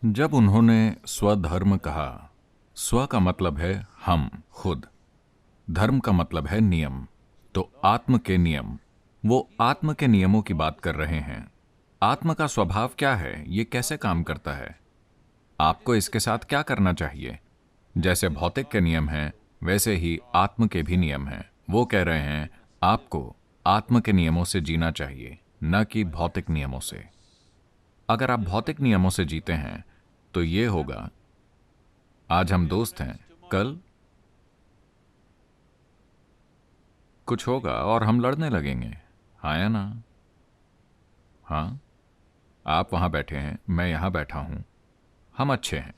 जब उन्होंने स्वधर्म कहा, स्व का मतलब है हम, खुद, धर्म का मतलब है नियम, तो आत्म के नियम, वो आत्म के नियमों की बात कर रहे हैं। आत्म का स्वभाव क्या है, ये कैसे काम करता है, आपको इसके साथ क्या करना चाहिए। जैसे भौतिक के नियम हैं, वैसे ही आत्म के भी नियम हैं। वो कह रहे हैं आपको आत्म के नियमों से जीना चाहिए, न कि भौतिक नियमों से। अगर आप भौतिक नियमों से जीते हैं तो ये होगा, आज हम दोस्त हैं, कल कुछ होगा और हम लड़ने लगेंगे। हाँ या ना? हाँ, आप वहां बैठे हैं, मैं यहां बैठा हूं, हम अच्छे हैं।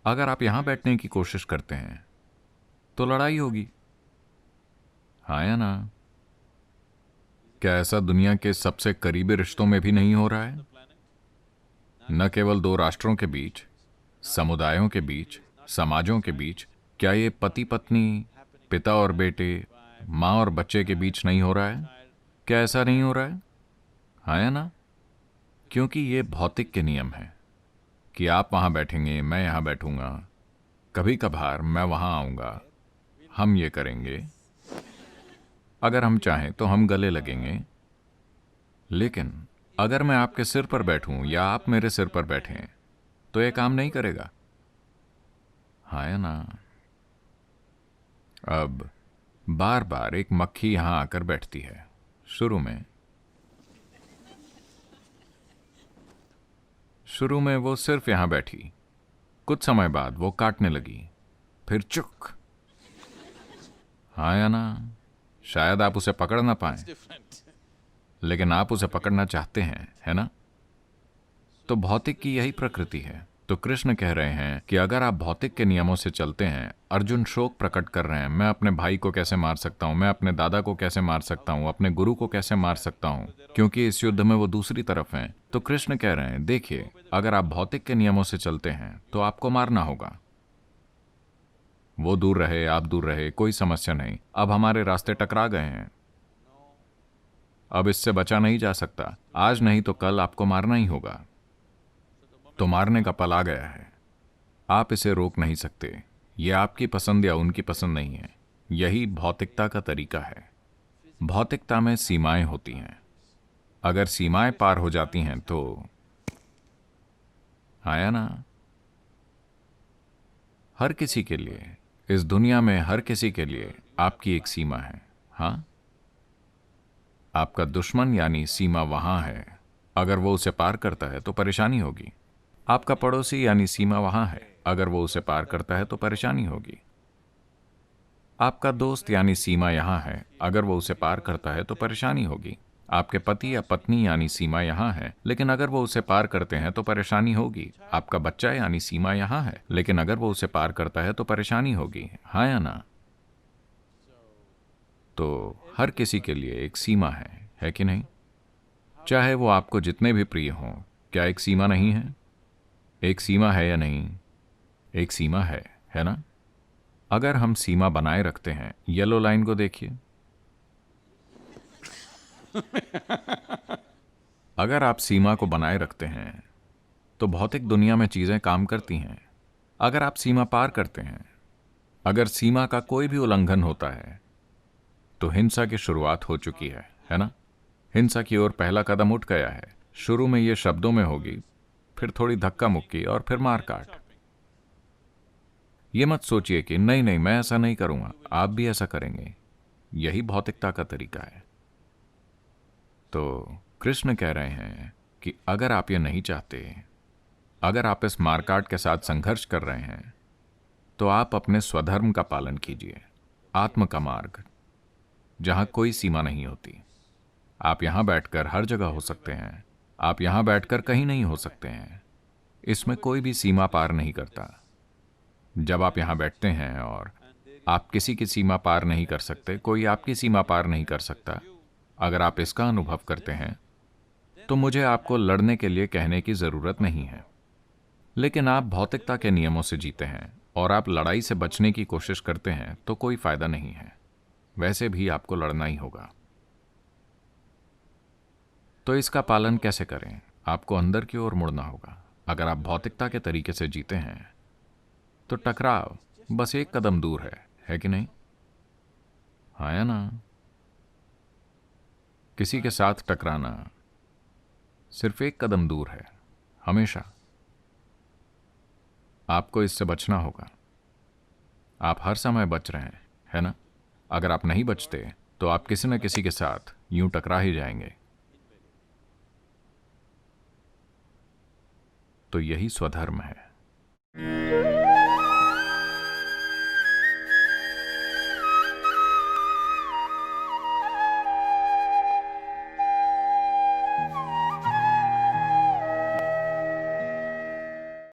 अगर आप यहां बैठने की कोशिश करते हैं तो लड़ाई होगी। हाँ या ना? क्या ऐसा दुनिया के सबसे करीबी रिश्तों में भी नहीं हो रहा है? न केवल दो राष्ट्रों के बीच, समुदायों के बीच, समाजों के बीच, क्या ये पति पत्नी, पिता और बेटे, माँ और बच्चे के बीच नहीं हो रहा है? क्या ऐसा नहीं हो रहा है? हाँ या ना? क्योंकि ये भौतिक के नियम हैं कि आप वहां बैठेंगे, मैं यहां बैठूंगा, कभी कभार मैं वहां आऊंगा, हम ये करेंगे, अगर हम चाहें तो हम गले लगेंगे। लेकिन अगर मैं आपके सिर पर बैठूं या आप मेरे सिर पर बैठें तो ये काम नहीं करेगा। हाँ या ना? अब बार बार एक मक्खी यहां आकर बैठती है। शुरू में वो सिर्फ यहां बैठी, कुछ समय बाद वो काटने लगी, फिर चुक। हाँ या ना? शायद आप उसे पकड़ ना पाए, लेकिन आप उसे पकड़ना चाहते हैं, है ना? तो भौतिक की यही प्रकृति है। तो कृष्ण कह रहे हैं कि अगर आप भौतिक के नियमों से चलते हैं, अर्जुन शोक प्रकट कर रहे हैं, मैं अपने भाई को कैसे मार सकता हूं, मैं अपने दादा को कैसे मार सकता हूं, अपने गुरु को कैसे मार सकता हूं, क्योंकि इस युद्ध में वो दूसरी तरफ हैं। तो कृष्ण कह रहे हैं, देखिए, अगर आप भौतिक के नियमों से चलते हैं तो आपको मारना होगा। वो दूर रहे, आप दूर रहे, कोई समस्या नहीं। अब हमारे रास्ते टकरा गए हैं, अब इससे बचा नहीं जा सकता। आज नहीं तो कल आपको मारना ही होगा। तो मारने का पल आ गया है, आप इसे रोक नहीं सकते। यह आपकी पसंद या उनकी पसंद नहीं है। यही भौतिकता का तरीका है। भौतिकता में सीमाएं होती हैं। अगर सीमाएं पार हो जाती हैं तो, आया ना? हर किसी के लिए, इस दुनिया में हर किसी के लिए आपकी एक सीमा है। हाँ, आपका दुश्मन यानी सीमा वहां है, अगर वो उसे पार करता है तो परेशानी होगी। आपका पड़ोसी यानी सीमा वहां है, अगर वो उसे पार करता है तो परेशानी होगी। आपका दोस्त यानी सीमा यहां है, अगर वो उसे पार करता है तो परेशानी होगी। आपके पति या पत्नी यानी सीमा यहां है, लेकिन अगर वो उसे पार करते हैं तो परेशानी होगी। आपका बच्चा यानी सीमा यहां है, लेकिन अगर वो उसे पार करता है तो परेशानी होगी। हाँ या ना? तो हर किसी के लिए एक सीमा है कि नहीं? चाहे वो आपको जितने भी प्रिय हों, क्या एक सीमा नहीं है? एक सीमा है या नहीं? एक सीमा है ना? अगर हम सीमा बनाए रखते हैं, येलो लाइन को देखिए। अगर आप सीमा को बनाए रखते हैं तो भौतिक दुनिया में चीजें काम करती हैं। अगर आप सीमा पार करते हैं, अगर सीमा का कोई भी उल्लंघन होता है तो हिंसा की शुरुआत हो चुकी है ना? हिंसा की ओर पहला कदम उठ गया है। शुरू में ये शब्दों में होगी, फिर थोड़ी धक्का मुक्की और फिर मारकाट। ये मत सोचिए कि नहीं नहीं, मैं ऐसा नहीं करूंगा, आप भी ऐसा करेंगे। यही भौतिकता का तरीका है। तो कृष्ण कह रहे हैं कि अगर आप ये नहीं चाहते, अगर आप इस मारकाट के साथ संघर्ष कर रहे हैं, तो आप अपने स्वधर्म का पालन कीजिए, आत्म का मार्ग, जहां कोई सीमा नहीं होती। आप यहां बैठकर हर जगह हो सकते हैं, आप यहां बैठकर कहीं नहीं हो सकते हैं। इसमें कोई भी सीमा पार नहीं करता। जब आप यहां बैठते हैं और आप किसी की सीमा पार नहीं कर सकते, कोई आपकी सीमा पार नहीं कर सकता, अगर आप इसका अनुभव करते हैं तो मुझे आपको लड़ने के लिए कहने की जरूरत नहीं है। लेकिन आप भौतिकता के नियमों से जीते हैं और आप लड़ाई से बचने की कोशिश करते हैं तो कोई फायदा नहीं है। वैसे भी आपको लड़ना ही होगा। तो इसका पालन कैसे करें? आपको अंदर की ओर मुड़ना होगा। अगर आप भौतिकता के तरीके से जीते हैं तो टकराव बस एक कदम दूर है कि नहीं? हाँ या ना? किसी के साथ टकराना सिर्फ एक कदम दूर है, हमेशा। आपको इससे बचना होगा। आप हर समय बच रहे हैं, है ना? अगर आप नहीं बचते तो आप किसी न किसी के साथ यूं टकरा ही जाएंगे। तो यही स्वधर्म है।